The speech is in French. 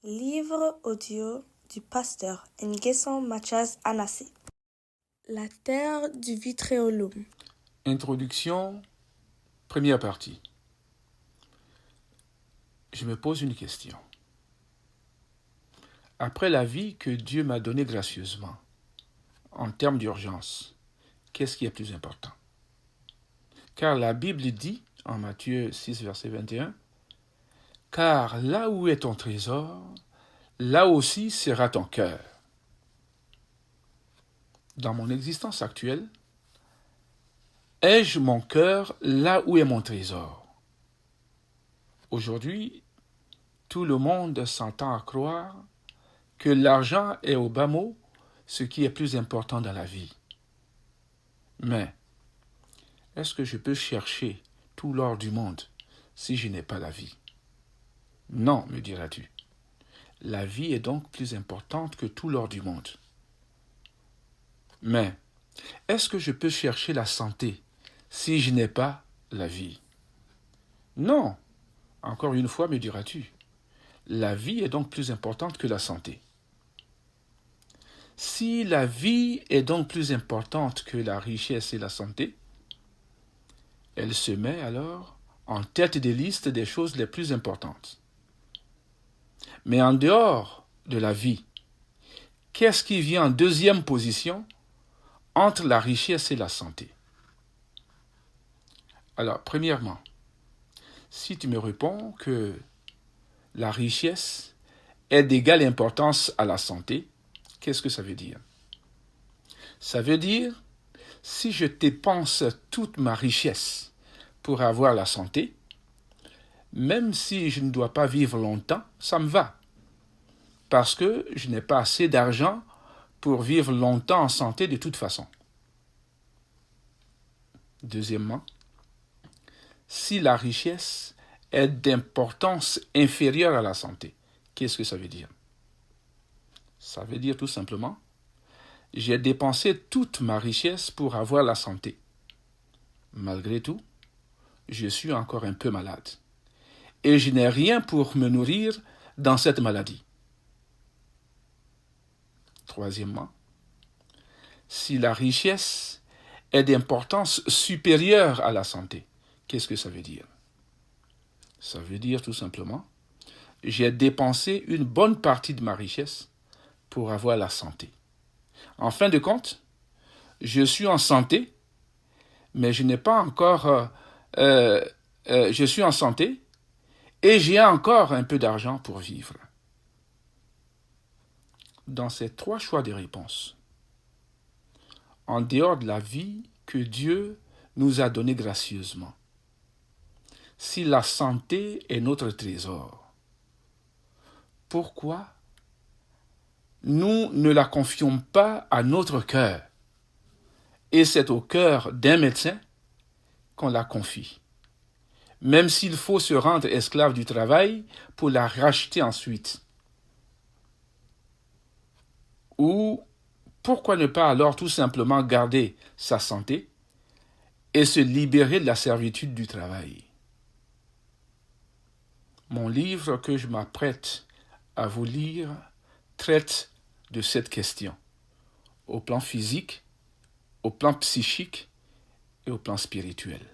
Livre audio du pasteur Nguessan Mathias Anassé. La terre du Vitréolum. Introduction, première partie. Je me pose une question. Après la vie que Dieu m'a donnée gracieusement, en termes d'urgence, qu'est-ce qui est plus important? Car la Bible dit, en Matthieu 6, verset 21, « Car là où est ton trésor, là aussi sera ton cœur. » Dans mon existence actuelle, ai-je mon cœur là où est mon trésor? Aujourd'hui, tout le monde s'entend à croire que l'argent est au bas mot ce qui est plus important dans la vie. Mais, est-ce que je peux chercher tout l'or du monde si je n'ai pas la vie? Non, me diras-tu. La vie est donc plus importante que tout l'or du monde. Mais, est-ce que je peux chercher la santé si je n'ai pas la vie? Non, encore une fois, me diras-tu. La vie est donc plus importante que la santé. Si la vie est donc plus importante que la richesse et la santé, elle se met alors en tête des listes des choses les plus importantes. Mais en dehors de la vie, qu'est-ce qui vient en deuxième position entre la richesse et la santé? Alors, premièrement, si tu me réponds que la richesse est d'égale importance à la santé, qu'est-ce que ça veut dire? Ça veut dire, si je dépense toute ma richesse pour avoir la santé, même si je ne dois pas vivre longtemps, ça me va. Parce que je n'ai pas assez d'argent pour vivre longtemps en santé de toute façon. Deuxièmement, si la richesse est d'importance inférieure à la santé, qu'est-ce que ça veut dire? Ça veut dire tout simplement, j'ai dépensé toute ma richesse pour avoir la santé. Malgré tout, je suis encore un peu malade. Et je n'ai rien pour me nourrir dans cette maladie. Troisièmement, si la richesse est d'importance supérieure à la santé, qu'est-ce que ça veut dire? Ça veut dire tout simplement, j'ai dépensé une bonne partie de ma richesse pour avoir la santé. En fin de compte, je suis en santé, mais je n'ai pas encore... je suis en santé et j'ai encore un peu d'argent pour vivre. Dans ces trois choix de réponse, en dehors de la vie que Dieu nous a donnée gracieusement, si la santé est notre trésor, pourquoi nous ne la confions pas à notre cœur? Et c'est au cœur d'un médecin qu'on la confie, même s'il faut se rendre esclave du travail pour la racheter ensuite. Ou pourquoi ne pas alors tout simplement garder sa santé et se libérer de la servitude du travail? Mon livre que je m'apprête à vous lire traite de cette question, au plan physique, au plan psychique et au plan spirituel.